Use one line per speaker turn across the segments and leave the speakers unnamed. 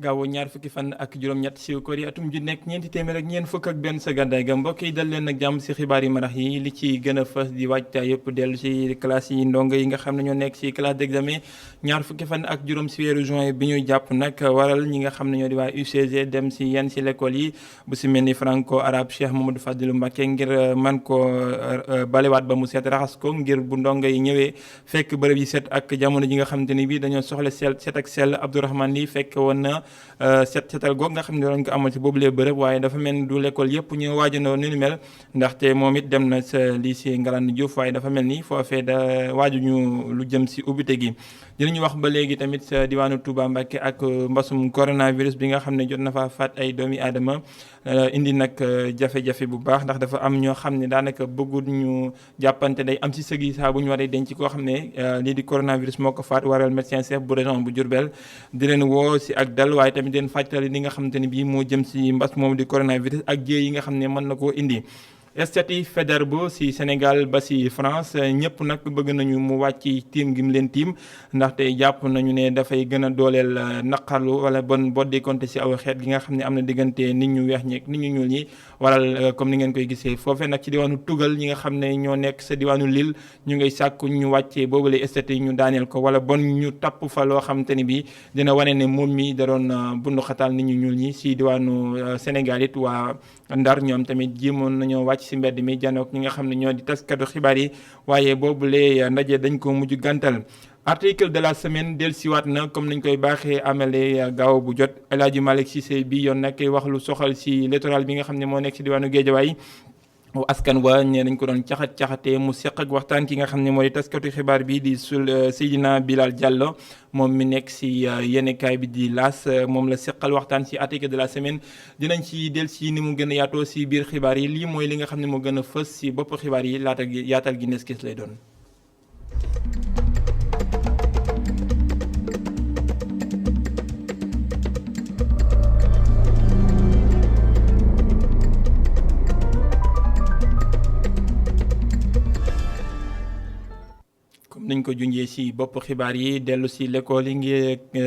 gaaw ñaar fukki fan ak juróom-ñett si koor yi atum ju nekk ñeenti téeméer ak ñeent fukk ak benn sa gàddaay ga mbokk yi dal leen nag jàmm si xibaar yi marax yi li ci gën a fës di waajtaay yëpp dellu si classe yi ndongo yi nga xam ne ñoo nekk si classe d'examen ñaar fukki fan ak juróom si weeru juin bi ñuy jàpp nag waral ñi nga xam ne ñoo di waa UCG dem si yenn si l'école yi bu si mel ni franco arabe Cheikh Mamadou Fadilou Mbacké ngir man ko balewaat ba mu set raxas ko ngir bu ndongo yi ñëwee fekk bërëb yi set ak jamono ji nga xamante ni bi dañoo soxla set ak sell Abdourahmane Ly fekk woon na setal goog nga xam ne dañ ko amal ci boobulee bërëb waaye dafa mel ni du l'école yëpp ñu waajandoo ni ñu mel ndaxte moom it dem na sa lycée Ngalandou Diouf waaye dafa mel ni foofee da waajuñu lu jëm si ubbite gi dinañu wax ba léegi tamit sa diwaanu Touba Mbacké ak mbasum coronavirus bi nga xam ne jot na fa faat ay doomi aadama indi nag jafe-jafe bu baax ndax dafa am ñoo xam ne daanaka bëggul ñu jàppante day am si sëg yi saa bu ñu waree denc koo xam ne lii di coronavirus moo ko faat waral médecin chef bu région bu Diourbel di leen woo si ak dal waaye tamit leen fàttali li nga xamante ni bii moo jëm si mbas moom di coronavirus ak jéey yi nga xam ne mën na koo indi estati Faidherbe si Sénégal ba si France ñëpp nag bëgg nañu mu wàcc tiim gi mu leen tiim ndaxte jàpp nañu ne dafay gën a dooleel naqarlu wala bon boddi konte si aw xeet gi nga xam ne am na diggante nit ñu weex ñeeg nit ñu ñuul ñi waral comme ni ngeen koy gisee foofee nag ci diwaanu Tugal ñi nga xam ne ñoo nekk sa diwaanu Lille ñu ngay sàkku ñu wàccee boobule estati ñu daaneel ko wala bon ñu tapp fa loo xamante ni bi dina wane ne moom mi da doon bundu xataal nit ñu ñuul ñi si diwaanu Sénégal it waa Ndar ñoom tamit jéemoon nañoo wàcc si mbedd mi janook ñi nga xam ne ñoo di taskatu xibaar yi waaye boobule ndaje dañ ko mujj gàntal article de la semaine dellusiwaat na comme nañ koy baaxee amale gaaw bu jot El Hadji Malick Cissé bi yoon nag wax lu soxal si littoral bi nga xam ne moo nekk si diwaanu Guédiawaye askan wa ñe dañ ko doon caxat-caxatee mu seq ak waxtaan ki nga xam ne moo di taskatu xibaar bi di Seydina Bilal Diallo moom mi nekk si yéenekaay bi di L'As moom la seqal waxtaan si article de la semaine dinañ ci del si ni mu gën a yaatoo si biir xibaar yi lii mooy li nga xam ne moo gën a fës si bopp xibaar yi laata yaatal gi neskis lay doon. nañ ko junjee si bopp xibaar yi dellu si l'école yi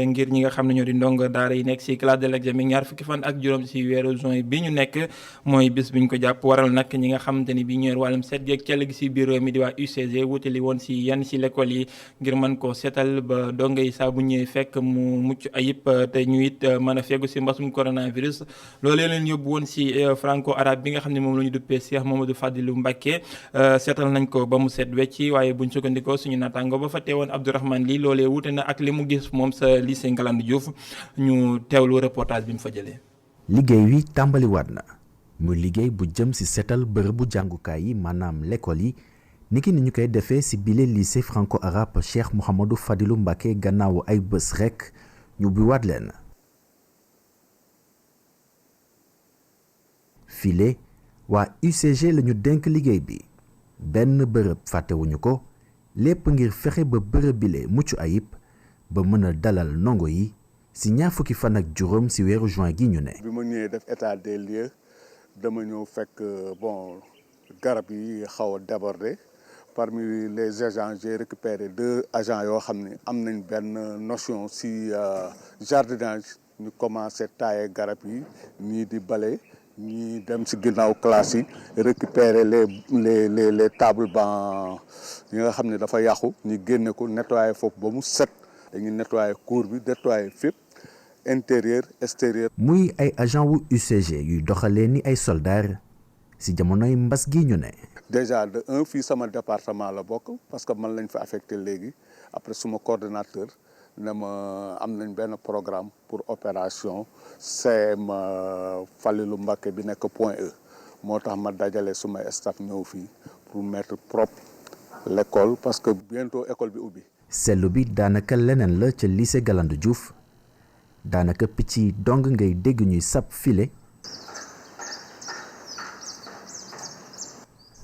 ngir ñi nga xam ne ñoo di ndongo daara yi nekk si classe de l'examen ñaar fukki fan ak juróom si weeru juin bi ñu nekk mooy bis bi ñu ko jàpp waral nag ñi nga xamante ni bi ñëwer wàllum set geeg cell gi si biir réew mi di waa UCG wutali woon si yenn si l'école yi ngir mën ko seetal ba dongo yi saa bu ñëwee fekk mu mucc ayib te ñu it mën a fegu si mbasum coronavirus loolee leen yóbbu woon si franco arabe bi nga xam ne moom la ñu duppee Cheikh Mamadou Fadilou Mbacké seetal nañ ko ba mu set wecci waaye buñ sukkandikoo suñu naataango ba fa teewoon Abdourahmane Ly loolee wute na ak li mu gis moom sa lycée Ngalandou Diouf ñu teewlu reportage bi mu fa jëlee.
liggéey wi tàmbaliwaat na muy liggéey bu jëm ci seetal bërëbu jàngukaay yi maanaam l'école yi niki ni ñu koy defee ci bile lycée franco-arabe Cheikh Mouhamadou Fadilou Mbacké gannaaw ay bés rekk ñu ubbiwaat leen. file waa UCG lañu dénk liggéey bi benn bërëb fàttewuñu ko lépp ngir fexe ba bërëb bile mucc ayib ba mën a dalal ndongo yi ci ñaar fukki fan ak juróom ci weeru juin gi ñu ne.
bi ma ñëwee def état des lieux dama ñëw fekk garab yi xaw a débordé parmi les agents j'ai récupéré 2 agents yoo xam ne am nañ benn notion ci jardinage ñu commencé taaye garab yi ñii di bale ñii dem ci ginnaaw classe yi récupérer les tables bancs yi nga xam ne dafa yàqu ñu génne ko nettoyer foofu ba mu set dañuy nettoyer cour bi nettoyer fépp intérieur extérieur.
muy ay agent wu UCG yuy doxalee ni ay soldats ci jamonoy mbas gi ñu ne.
déjà de un fii sama département la bokk parce que man lañ fa affecté léegi après suma coordonnateur ne ma am nañ benn programme pour opération CM Falilou Mbacké bi nekk Point E moo tax ma dajale suma staff ñëw fii pour mettre propre l'école parce que bientôt école bi ubbi.
seetlu bi daanaka leneen la ca lycée Ngalandou Diouf daanaka picc yi dong ngay dégg ñuy sab file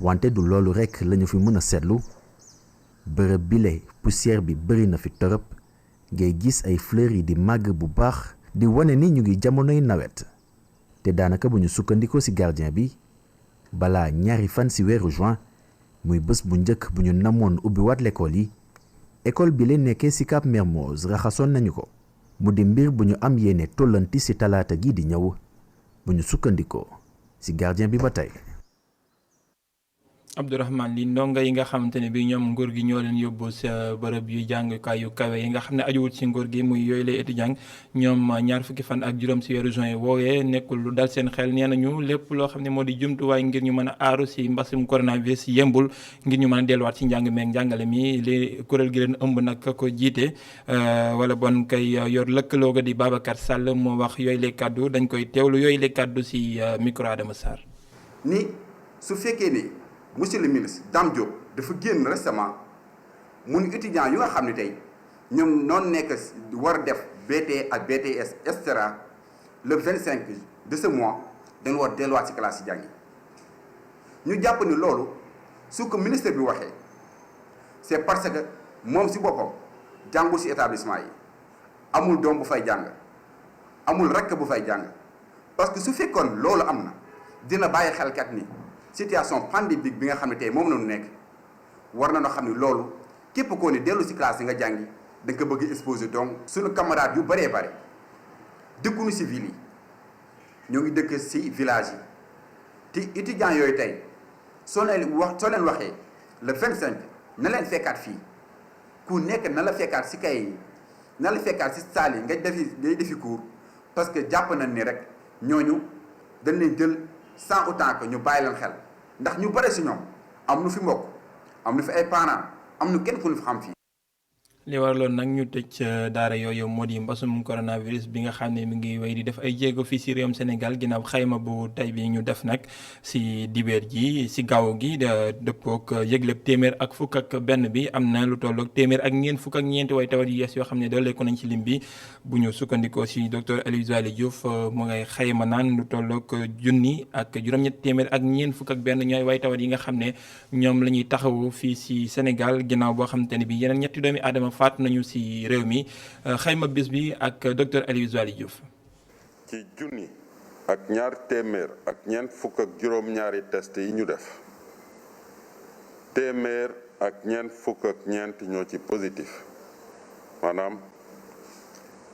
wante du loolu rekk lañu fi mën a seetlu bërëb bile poussière bi bari na fi torop ngay gis ay fleurs yi di màgg bu baax di wane ni ñu ngi jamonoy nawet te daanaka bu ñu sukkandikoo ci gardien bi balaa ñaari fan ci weeru juin muy bés bu njëkk bu ñu namoon ubbiwaat l'école yi école bi la nekkee ci Cap Mermoz raxasoon nañu ko mu di mbir bu ñu am yéene tollanti ci talaata gi di ñëw bu ñu sukkandikoo ci gardien bi ba tey.
Abdourahmane li ndongo yi nga xamante ne bi ñoom nguur gi ñoo leen yóbbu sa bërëb yu jàngukaay yu kawe yi nga xam ne ajuwut ci nguur gi muy yooyu lay étudiant ñoom ñaar fukki fan ak juróom ci weeru juin woowee nekkul lu dal seen xel nee nañu lépp loo xam ne moo di jumtuwaay ngir ñu mën a aaru ci mbasum coronavirus yembul ngir ñu mën a delluwaat ci njàng meeg njàngale mi li kuréel gi leen ëmb nag ko jiite wala bon kay yor lëkkaloo ga di Babacar Sall moo wax yooyu lay kàddu dañ koy teewlu yooyu lay kàddu ci micro Adama Sarr.
ni su fekkee ni monsieur le ministre Dame Diop dafa génn récemment mu ni étudiants yu nga xam ne tey ñoom noonu nekk war def BT ak BTS et cetera le 25 de ce mois dañu war delluwaat ci classe yi jàngi ñu jàpp ni loolu su ko ministre bi waxee c'est parce que moom ci boppam jàngul ci établissement yi amul doom bu fay jàng amul rakk bu fay jàng parce que su fekkoon loolu am na dina bàyyi xel kat ni situation pandémique bi nga xam ne tey moom la ñu nekk war na noo xam ne loolu képp koo ni dellu ci classe yi nga jàngi da nga ko bëgg exposer donc suñu camarades yu bëree bëri dëkkuñu ci ville yi ñoo ngi dëkk ci village yi te étudiants yooyu tey soo leen waxee le 25 na leen fekkaat fii ku nekk na la fekkaat ci kay na la fekkaat ci salle yi ngay defi cours parce que jàpp nañ ni rek ñooñu dañ leen jël sans autant que ñu bàyyi leen xel ndax ñu bare ci ñoom am nu fi mbokk am nu fi ay parents am nu kenn ku ñu fi xam fii.
li waraloon nag ñu tëj daara yooyu moo di mbasum coronavirus bi nga xam ne mi ngi wéy di def ay jéego fii ci réewum Sénégal ginnaaw xayma bu tey bi ñu def nag ci dibeer ji ci gaaw gi dëppook yëgleb téeméer ak fukk ak benn bi am na lu tollook téeméer ak ñeent fukk ak ñeenti way tawat yu yees yoo xam ne dooleeku nañ ci lim bi bu ñu sukkandikoo ci docteur Elisabeth Diouf mu ngay xayma naan lu tollook junni ak juróom-ñetti téeméer ak ñeent fukk ak benn ñooy way tawat yi nga xam ne ñoom la ñuy taxawu fii ci Sénégal ginnaaw boo xamante ne bi yeneen ñetti doomi aadama faat nañu ci réew mi xayma bis bi ak docteur Aliou Zouali Diouf.
ci junni ak ñaar téeméer ak ñeent fukk ak juróom-ñaari test yi ñu def téeméer ak ñeent fukk ak ñeent ñoo ci positif maanaam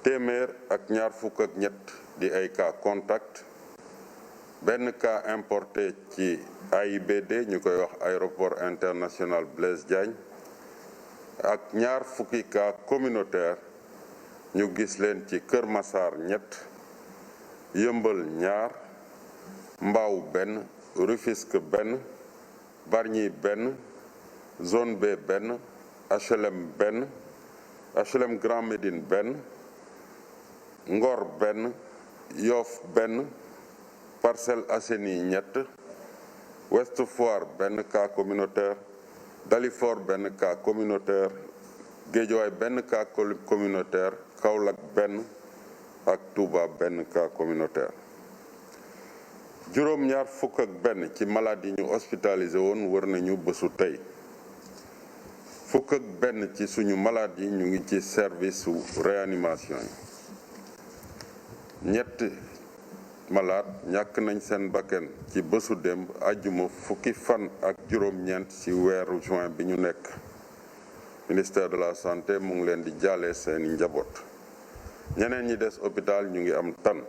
téeméer ak ñaar fukk ak ñett di ay cas contact benn cas importé ci AIBD ñu koy wax aéroport international Blaise Diagne ak ñaar fukki cas communautaire ñu gis leen ci Kër Massar ñett Yëmbal ñaar Mbao benn Rufisque benn Bargny benn zone B benn HLM benn HLM Grand Médine benn Ngor benn Yoff benn Parcelles Assainies ñett Ouest Foire benn cas communautaire Dalifort benn cas communautaire Guédiawaye benn cas communautaire Kaolack benn ak Touba benn cas communautaire juróom-ñaar fukk ak benn ci malade yi ñu hospitalisé woon wër nañu bésu tey fukk ak benn ci suñu malade yi ñu ngi ci service su réanimation yi ñett malade ñàkk nañ seen bakkan ci bésu démb àjjuma fukki fan ak juróom-ñeent ci weeru juin bi ñu nekk ministère de la santé mu ngi leen di jaale seeni njaboot ñeneen ñi des hôpital ñu ngi am tan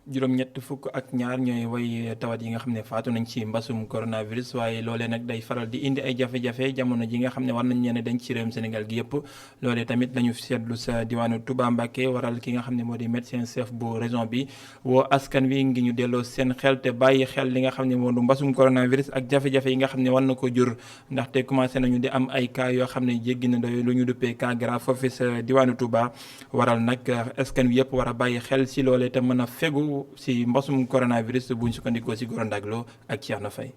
juróom-ñett fukk ak ñaar ñooy way tawat yi nga xam ne faatu nañ ci mbasum coronavirus waaye loolee nag day faral di indi ay jafe-jafe jamono ji nga xam ne war nañ leen denc ci réewum Sénégal gi yëpp loolee tamit lañu seetlu sa diwaanu Touba Mbacké waral ki nga xam ne moo di médecin chef bu région bi woo askan wi ngi ñu delloo seen xel te bàyyi xel li nga xam ne moo du mbasum coronavirus ak jafe-jafe yi nga xam ne war na ko jur ndaxte commencé nañu di am ay cas yoo xam ne jéggi na doy lu ñu duppee cas grave foofu sa diwaanu Touba waral nag askan wi yëpp war a bàyyi xel ci loolee te mën a fegu ci mbasum coronavirus buñ sukkandikoo ci Gora Ndaglo ak Thierno Faye.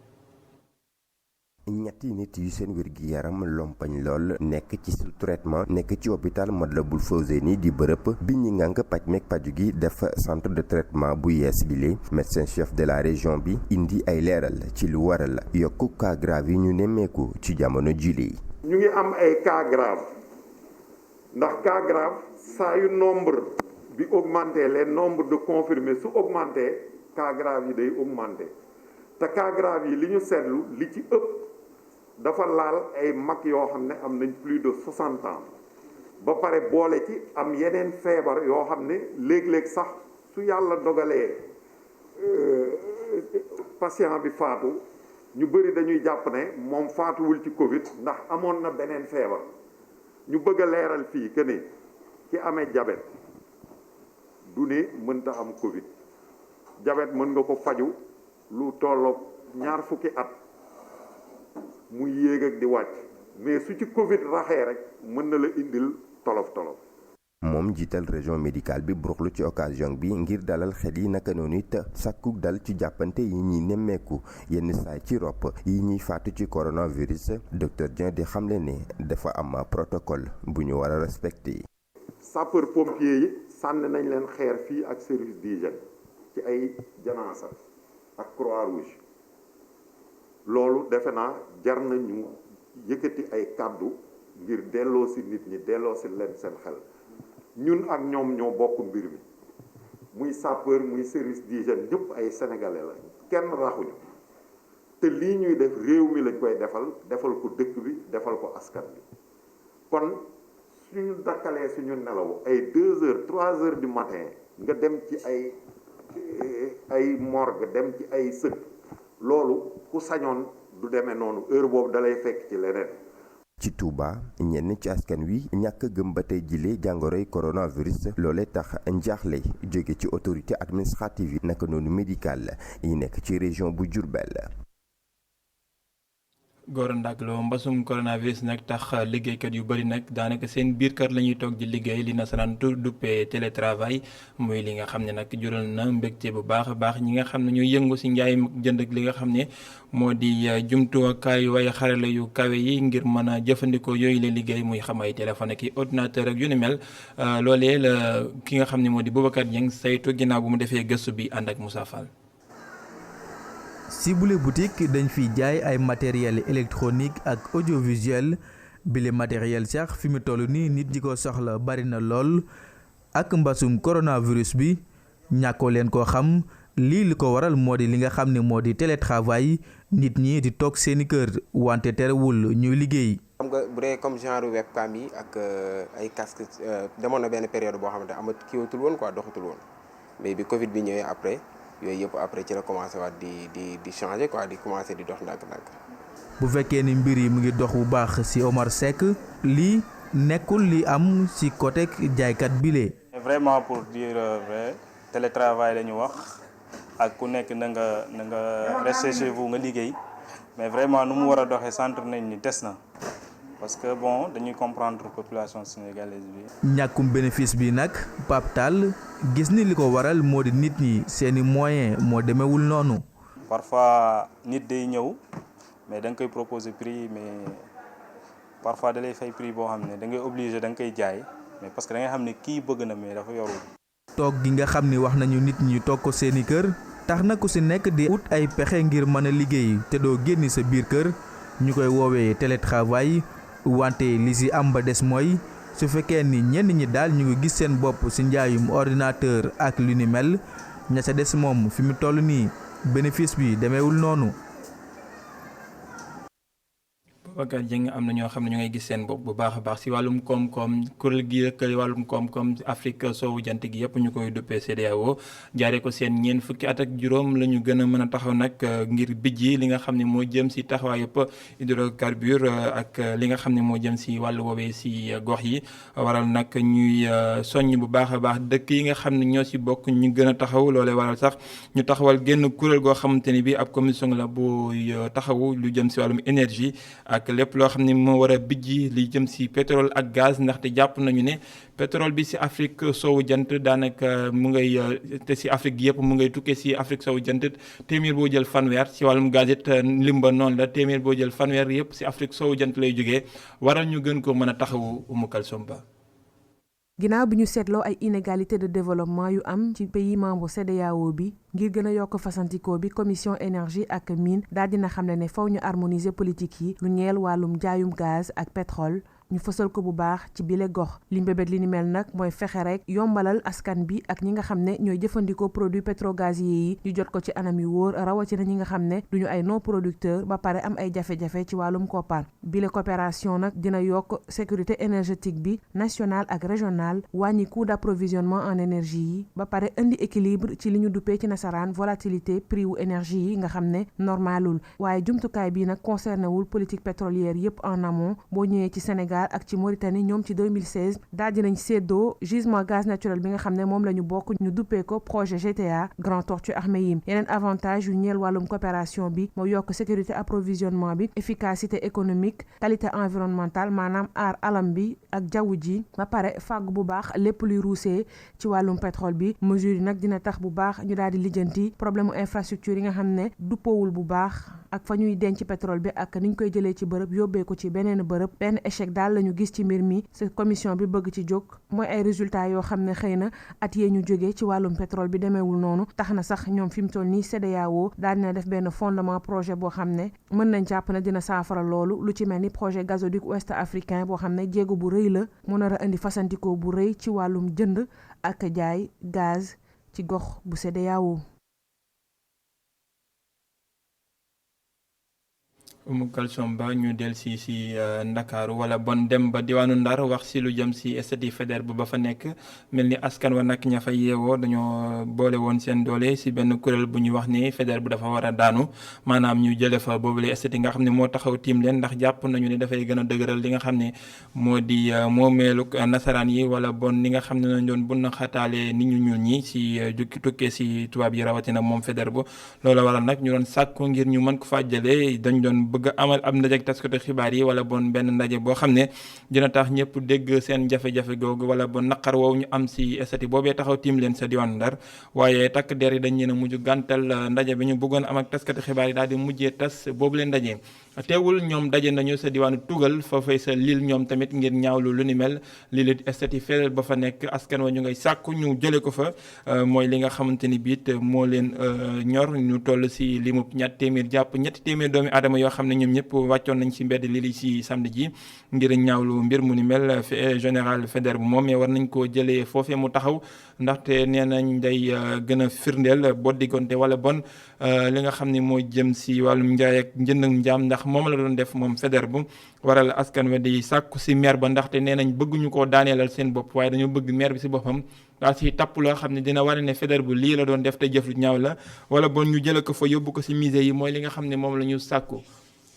ñetti nit yu seen wér-gi-yaram lompañ lool nekk ci sous traitement nekk ci hôpital Matlaboul Fawzeyni di bërëb bi ñi ngànk paj meeg paju gi def centre de traitement bu yees bile médecin chef de la région bi indi ay leeral ci lu waral yokku cas grave yi ñu nemmeeku ci jamono jile.
ñu ngi am ay cas grave ndax cas grave saa yu nombre bi augmenté les nombres de confirmés su augmenté cas grave yi day augmenté te cas grave yi li ñu seetlu li ci ëpp dafa laal ay mag yoo xam ne am nañ plus de 60 ans ba pare boole ci am yeneen feebar yoo xam ne léeg-léeg sax su yàlla dogalee patient bi faatu ñu bëri dañuy jàpp ne moom faatuwul ci Covid ndax amoon na beneen feebar ñu bëgg a leeral fii que ne ki amee diabète du ne mënta am Covid diabète mën nga ko faju lu tolloog 20 at muy yéeg ak di wàcc mais su ci Covid raxee rek mën na la indil tolof-tolof.
moom jiital région médicale bi buruxlu ci occasion bi ngir dalal xel yi naka noonu it sàkku dal ci jàppante yi ñuy nemmeeku yenn saay ci ropp yi ñuy faatu ci coronavirus docteur Dieng di xamle ne dafa am protocole bu ñu war a respecté.
sapeur pompier yi sànni nañ leen xeer fii ak service d'hygiène ci ay janaasa ak croix rouge loolu defe naa jar na ñu yëkkati ay kàddu ngir delloo si nit ñi delloo si leen seen xel. ñun ak ñoom ñoo bokk mbir mi muy sapeur muy service d'hygiène ñëpp ay sénégalais la kenn raxuñu te lii ñuy def réew mi lañ koy defal ko dëkk bi defal ko askan bi kon suñu dakkalee suñu nelaw ay 2 heures 3 heures du matin nga dem ci ay morgue dem ci ay sëkk loolu ku sañoon du demee noonu heure boobu dalay fekk ci leneen.
ci Touba ñenn ci askan wi ñàkk gëm ba tey jile jàngoroy coronavirus loolee tax njaaxle jóge ci autorité administrative yi naka noonu médical yi nekk ci région bu Diourbel.
Gora Ndaklo mbasum coronavirus nag tax liggéeykat yu bëri nag daanaka seen biir kër la ñuy toog di liggéey li nasaraan duppee télétravail muy li nga xam ne nag jural na mbégte bu baax a baax ñi nga xam ne ñooy yëngu si njaay jënd ak li nga xam ne moo di jumtuwaay way xarala yu kawe yi ngir mën a jëfandikoo yooyu la liggéey muy xam ay téléphone ak i ordinateur ak yu ni mel loolee la ki nga xam ne moo di Boubacar Dieng saytu ginnaaw bu mu defee gëstu bi ànd ak Moussa Fall.
Ciboulé boutique dañ fiy jaay ay matériel électronique ak audiovisuel bile matériel sax fi mu toll nii nit ñi ko soxla bari na lool ak mbasum coronavirus bi ñàkkoo leen koo xam lii li ko waral moo di li nga xam ne moo di télétravail nit ñi di toog seeni kër wante terewul ñuy liggéey.
xam nga bu dee comme genre webcam yi ak ay casque demoon na benn période boo xamante amat kiiwatul woon quoi doxatul woon mais bi Covid bi ñëwee après. yooyu yëpp après ci la commencé waat di changer quoi di commencé di dox ndànk-ndànk.
bu fekkee ni mbir yi mu ngi dox bu baax ci Omar Seck lii nekkul li am ci côté jaaykat bile.
vraiment pour dire vrai télétravail la ñu wax ak ku nekk na nga rester chez vous nga liggéey mais vraiment nu mu war a doxee centre nañ ni des na parce que bon dañuy comprendre population sénégalaise bi.
ñàkkum bénéfice bi nag Pape Tall gis ni li ko waral moo di nit ñi seeni moyen moo demewul noonu.
parfois nit day ñëw mais da nga koy proposer prix mais parfois da lay fay prix boo xam ne da ngay obligé da nga koy jaay mais parce que da nga xam ne kii bëgg na mais dafa yorul.
toog gi nga xam ni wax nañu nit ñi toog ko seeni kër tax na ku ci nekk di ut ay pexe ngir mën a liggéey te doo génn sa biir kër ñu koy woowee télétravail. wante li ci am ba des mooy su fekkee ni ñenn ñi daal ñu ngi gis seen bopp ci njaayum ordinateur ak lu ni mel ña ca des moom fi mu toll nii bénéfice bi demeewul noonu.
Boubacar Dieng am na ñoo xam ne ñu ngay gis seen bopp bu baax a baax si wàllum koom-koom kuréel gi rek wàllum koom-koom Afrique soowu jant gi yëpp ñu koy duppee CEDEAO jaaree ko seen ñeent fukki at ak juróom la ñu gën a mën a taxaw nag ngir bijji li nga xam ne moo jëm si taxawaay yëpp hydrocarbure ak li nga xam ne moo jëm si wàllu woowee si gox yi waral nag ñuy soññ bu baax a baax dëkk yi nga xam ne ñoo si bokk ñu gën a taxaw loolee waral sax ñu taxawal génn kuréel goo xamante ni bi ab commission la bu taxawu lu jëm si wàllum énergie ak lépp loo xam ne moo war a bijji li jëm si pétrole ak gaz ndaxte jàpp nañu ne pétrole bi si Afrique soowu jant daanaka mu ngay te si Afrique yëpp mu ngay tukkee si Afrique soowu jant téeméer boo jël fanweer si wàllum gaz it limba noonu la téeméer boo jël fanweer yëpp si Afrique soowu jant lay jógee waral ñu gën ko mën a taxawu Oumou Kalsoum Ba.
ginnaaw bi ñu seetloo ay inégalité de développement yu am ci pays membre CEDEAO bi ngir gën a yokk fasantikoo bi commission énergie ak mine daal dina xam ne faw ñu harmoniser politique yi lu ñeel wàllum jaayum gaz ak pétrole ñu fësal ko bu baax ci bile gox li mbébét li ni mel nag mooy fexe rek yombalal askan bi ak ñi nga xam ne ñooy jëfandikoo produits pétrogaziers yi ñu jot ko ci anam yu wóor rawatina ñi nga xam ne duñu ay non producteurs ba pare am ay jafe-jafe ci wàllum koppar bile coopération nag dina yokk sécurité énergétique bi nationale ak régionale wàññi coût d'approvisionnement en énergie yi ba pare indi équilibre ci li ñu duppee ci nasaraan volatilité prix wu énergie yi nga xam ne normalul waaye jumtukaay bi nag concerné wul politique pétrolière yépp en amont boo ñëwee ci Sénégal ak ci Mauritanie ñoom ci 2016 daal dinañ séddoo gisement gaz naturel bi nga xam ne moom la ñu bokk ñu duppee ko projet GTA Grand Tortue Ahmeyim yeneen avantage yu ñeel wàllum coopération bi moo yokk sécurité approvisionnement bi efficacité économique qualité environnementale maanaam aar alam bi ak jaww ji ba pare fàgg bu baax lépp luy ruusee ci wàllum pétrole bi mesure yi nag dina tax bu baax ñu daal di lijjanti problème infrastructure yi nga xam ne duppowul bu baax ak fa ñuy denc pétrole bi ak niñ koy jëlee ci bërëb yóbbee ko ci beneen bërëb benn échec daal la ñu gis ci mbir mi sa commission bi bëgg ci jóg mooy ay résultats yoo xam ne xëy na at yee ñu jógee ci wàllum pétrole bi demeewul noonu tax na sax ñoom fi mu toll nii CEDEAO daal dina def benn fondement projet boo xam ne mën nañ jàpp ne dina saafara loolu lu ci mel ni projet gazoduc ouest africain boo xam ne jéego bu rëy la mu nar a indi fasantikoo bu rëy ci wàllum jënd ak jaay gaz ci gox bu CEDEAO.
Umu Kalsom Ba ñu del si Ndakaaru wala bon dem ba diwaanu Ndar wax si lu jëm si statut Faidherbe ba fa nekk mel ni askan wa nag ña fa yeewoo dañoo boole woon seen doole si benn kuréel bu ñuy wax ni Faidherbe dafa war a daanu maanaam ñu jële fa boobule statut nga xam ne moo taxaw tiim leen ndax jàpp nañu ne dafay gën a dëgëral li nga xam ne moo di moomeelu nasaraan yi wala bon li nga xam ne nañ doon bunna xataale nit ñu ñuul ñi si jukki tukkee si tubaab yi rawatina moom Faidherbe loola waral nag ñu doon sàkku ngir ñu mën ko fa jëlee dañ doon bëgg amal ab ndaje ak taskatu xibaar yi wala bon benn ndaje boo xam ne dina tax ñëpp dégg seen jafe-jafe googu wala bon naqar woowu ñu am si statut boobee taxaw tiim leen sa diwaanu Ndar waaye takk der yi dañ leen a mujj gàntal ndaje bi ñu bëggoon am ak taskatu xibaar yi daal di mujjee tas boobu leen ndaje teewul ñoom daje nañu sa diwaanu Tugal foofee sa Lille ñoom tamit ngir ñaawlu lu ni mel lii la statut Faidherbe ba fa nekk askan wa ñu ngay sàkku ñu jële ko fa mooy li nga xamante ni biit moo leen ñor ñu toll si limub ñett téeméer jàpp ñetti téeméer doomi aadama yoo xam ne ñoom ñëpp wàccoon nañ ci mbedd lii si samedi ji ngir ñaawlu mbir mu ni mel général Faidherbe moom mais war nañ koo jëlee foofee mu taxaw ndaxte nee nañ day gën a firndeel boddigonte wala bon li nga xam ne moo jëm si wàllum njaay ak njënd ak njaam ndax moom la doon def moom Faidherbe waral askan wi di sàkku si maire ba ndaxte nee nañ bëgguñu koo daaneelal seen bopp waaye dañoo bëgg maire bi si boppam daa si tapp loo xam ne dina wane ne Faidherbe lii la doon def te jëf lu ñaaw la wala bon ñu jële ko fa yóbbu ko si musée yi mooy li nga xam ne moom la ñu sàkku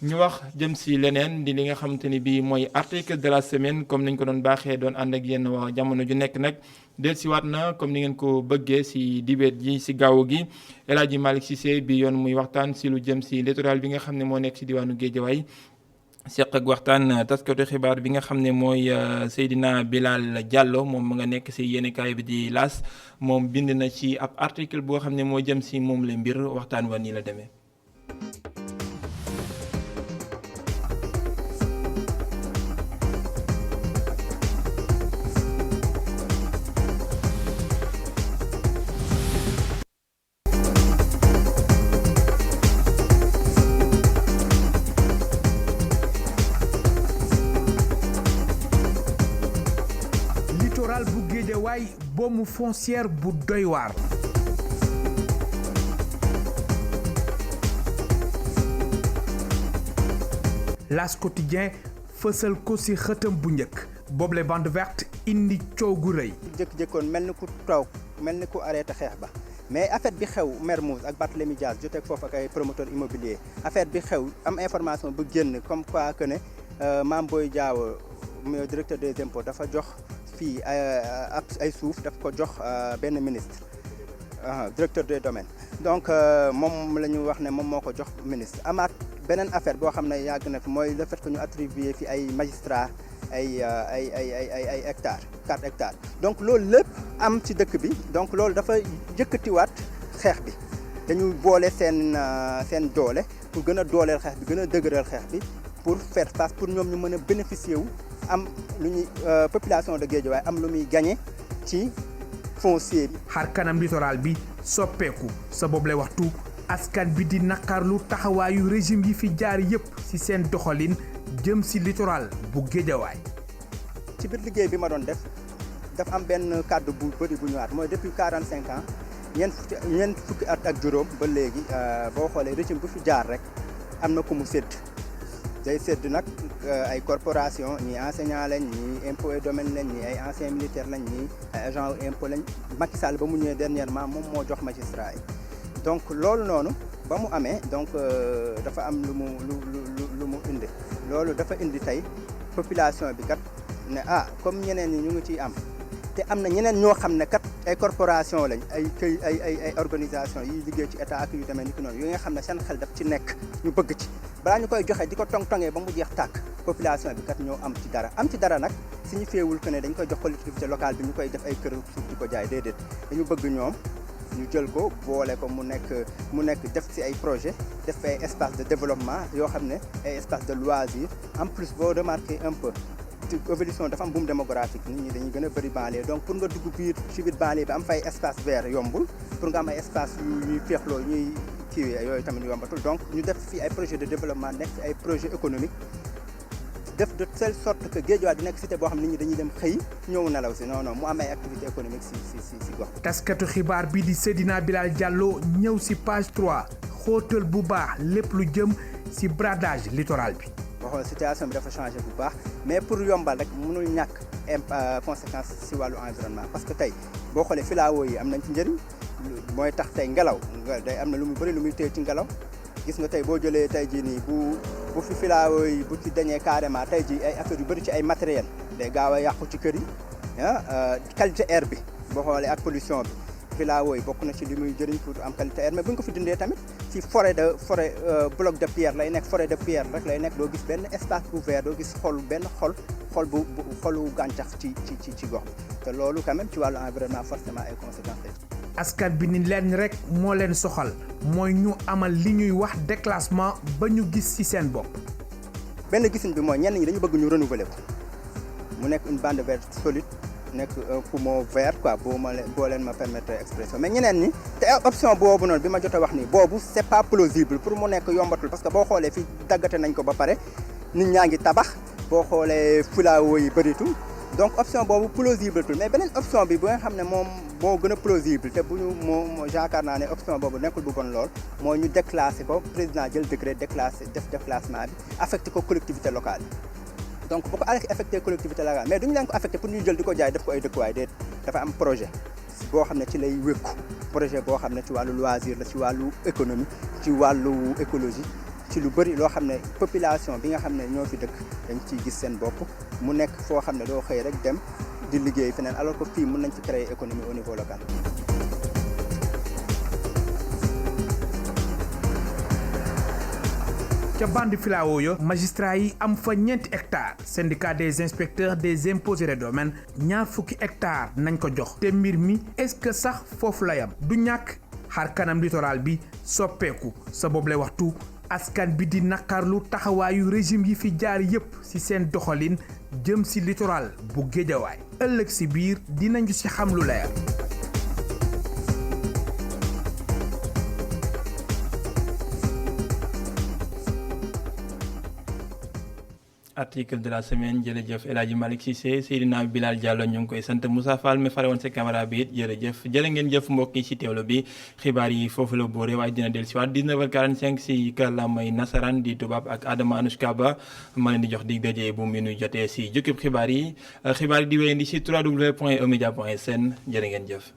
ñu wax jëm si leneen di li nga xamante ni bii mooy article de la semaine comme niñ ko doon baaxee doon ànd ak yéen waa jamono ju nekk nag dellusiwaat na comme ni ngeen ko bëggee si dibeet ji si gaaw gi El Hadji Malick Cissé bi yoon muy waxtaan si lu jëm si littoral bi nga xam ne moo nekk si diwaanu Guédiawaye seq ak waxtaan taskatu xibaar bi nga xam ne mooy Seydina Bilal Diallo moom mu nga nekk si yéenekaay bi di L'As moom bind na ci ab article boo xam ne moo jëm si moom la mbir waxtaan wa nii la demee.
boomu foncière bu doy waar. L'As quotidien fësal ko ci xëtam bu njëkk boobule bande verte indi coow gu rëy.
jëkk-jëkkoon mel ni ku toog mel ni ku arrêté xeex ba mais affaire bi xew Mermoz ak Barthélémy Dias joteeg foofu ak ay promoteur immobilier affaire bi xew am information bu génn comme quoi que ne Mame Boye Diao directeur des impôts dafa jox fii ay suuf daf ko jox benn ministre directeur des domaines donc moom la ñu wax ne moom moo ko jox ministre amaat beneen affaire boo xam ne yàgg na fi mooy le fait que ñu attribuer fi ay magistrats ay hectares 4 hectares donc loolu lépp am ci dëkk bi donc loolu dafa yëkkatiwaat xeex bi dañu boole seen doole pour gën a dooleel xeex bi gën a dëgëral xeex bi pour faire face pour ñoom ñu mën a bénéficier wu am lu ñuy population de Guédiawaye am lu muy gagné ci foncier bi.
xar kanam littoral bi soppeeku sa boobu lay waxtu askan bi di naqarlu taxawaayu régime yi fi jaar yépp ci seen doxalin jëm ci littoral bu Guédiawaye.
ci biir liggéey bi ma doon def dafa am benn kàddu bu bëri bu ñëwaat mooy depuis 45 ans ñeent fukki at ak juróom ba léegi boo xoolee régime bu fi jaar rek am na ku mu sédd day sédd nag ay corporation ñii enseignant lañ ñii impôt et domaine lañ ñii ay anciens militaires lañ ñii ay agent impôt lañ Macky Sall ba mu ñëwee dernièrement moom moo jox magistrat yi donc loolu noonu ba mu amee donc dafa am lu mu indi loolu dafa indi tey population bi kat ne comme ñeneen ñi ñu ngi ciy am te am na ñeneen ñoo xam ne kat ay corporation lañ ay organisation yi liggéey ci état ak yu demee ni ki noonu yu nga xam ne seen xel daf ci nekk ñu bëgg ci balaa ñu koy joxe di ko tongtongee ba mu jeex tàkk population bi kat ñoo am ci dara nag signifiewul que ne dañ koy jox collectivité locale bi ñu koy def ay kër suuf di ko jaay déedéet dañu bëgg ñoom ñu jël ko boole ko mu nekk def ci ay projet def ay espace de développement yoo xam ne ay espace de loisir en plus boo remarqué un peu évolution dafa am boom démographique nit ñi dañuy gën a bëri banlieue donc pour nga dugg ci biir banlieue bi am fay espace vert yombul pour nga am ay espace yu ñuy féexloo ñuy kiiwee yooyu tamit yombatul donc ñu def fi ay projet de développement nekk fi ay projet économique def de telle sorte que Guédiawaye di nekk cité boo xam ne nit ñi dañuy dem xëy ñëw nelaw si non mu am ay activité économique si gox.
taskatu xibaar bi di Seydina Bilal Diallo ñëw si page 3 xóotal bu baax lépp lu jëm si bradage littoral bi.
boo xool situation bi dafa changé bu baax mais pour yombal rek mënul ñàkk conséquence si wàllu environnement parce que tey boo xoolee filao yi am nañ ci njëriñ mooy tax tey ngelaw day am na lu muy bëri lu muy téye ci ngelaw gis nga tey boo jëlee tey jii nii bu fi filao yi bu ci dañee carrément tey jii ay affaire yu bëri ci ay matériel day gaaw a yàqu ci kër yi qualité air bi boo xoolee ak pollution bi filao yi bokk na ci li muy jëriñ pour am qualité air mais bu ñu ko fi dindee tamit ci forêt bloc de pierre lay nekk forêt de pierre rek lay nekk doo gis benn espace ouvert doo gis xolu gàncax ci gox te loolu quand même ci wàllu environnement forcément ay conséquences.
askan bi ni leen rek moo leen soxal mooy ñu amal li ñuy wax déclassement ba ñu gis ci seen bopp.
benn gisin bi mooy ñenn ñi dañu bëgg ñu renouveler ko mu nekk une bande verte solide nekk un poumon vert quoi boo leen ma permettre expression mais ñeneen ñi te option boobu noonu bi ma jot a wax nii boobu c'est pas plausible pour mu nekk yombatul parce que boo xoolee fii daggate nañ ko ba pare nit ñaa ngi tabax boo xoolee filao yi bëritul donc option boobu plausible tul mais beneen option bi bu nga xam ne moom moo gën a plausible te bu ñu moo yaakaar naa ne option boobu nekkul bu bon lool mooy ñu déclassé ko président jël décret déclassé def déclassement bi affecté ko collectivité locale yi donc bu ko affecté collectivité locale mais duñu leen ko affecté pour ñu jël di ko jaay def ko ay dëkkuwaay déet dafa am projet boo xam ne ci lay wékku projet boo xam ne ci wàllu loisir la ci wàllu économie ci wàllu écologie ci lu bëri loo xam ne population bi nga xam ne ñoo fi dëkk dañ ciy gis seen bopp mu nekk foo xam ne doo xëy rek dem di liggéey feneen alors que fii mën nañ fi créer économie au niveau local.
ca bande filao yo magistrat yi am fa ñeenti hectares syndicat des inspecteurs des impôts et des domaines ñaar fukki hectares nañ ko jox te mbir mi est-ce que sax foofu la yam du ñàkk xar kanam littoral bi soppeeku sa boobu lay waxtu askan bi di naqarlu taxawaayu régime yi fi jaar yépp ci seen doxalin jëm ci littoral bu Géejawaay ëllëg ci biir dinañu ci xam lu leer.
article de la semaine jërëjëf El Hadji Malick Cissé Seydina Bilal Diallo ñu ngi koy sant Moussa Fall mi fare woon sa caméra bi it jërëjëf jërë ngeen jëf mbokk yi ci teewlu bi xibaar yi foofu la boore waaye dina del si waat 19h45 si kàllaamay nasaraan di tubaab ak Adama Anoushka Ba ma leen di jox dig daje bu mu nu jotee si jukkib xibaar yi di wéyandi si www.emedia.sn jërë ngeen jëf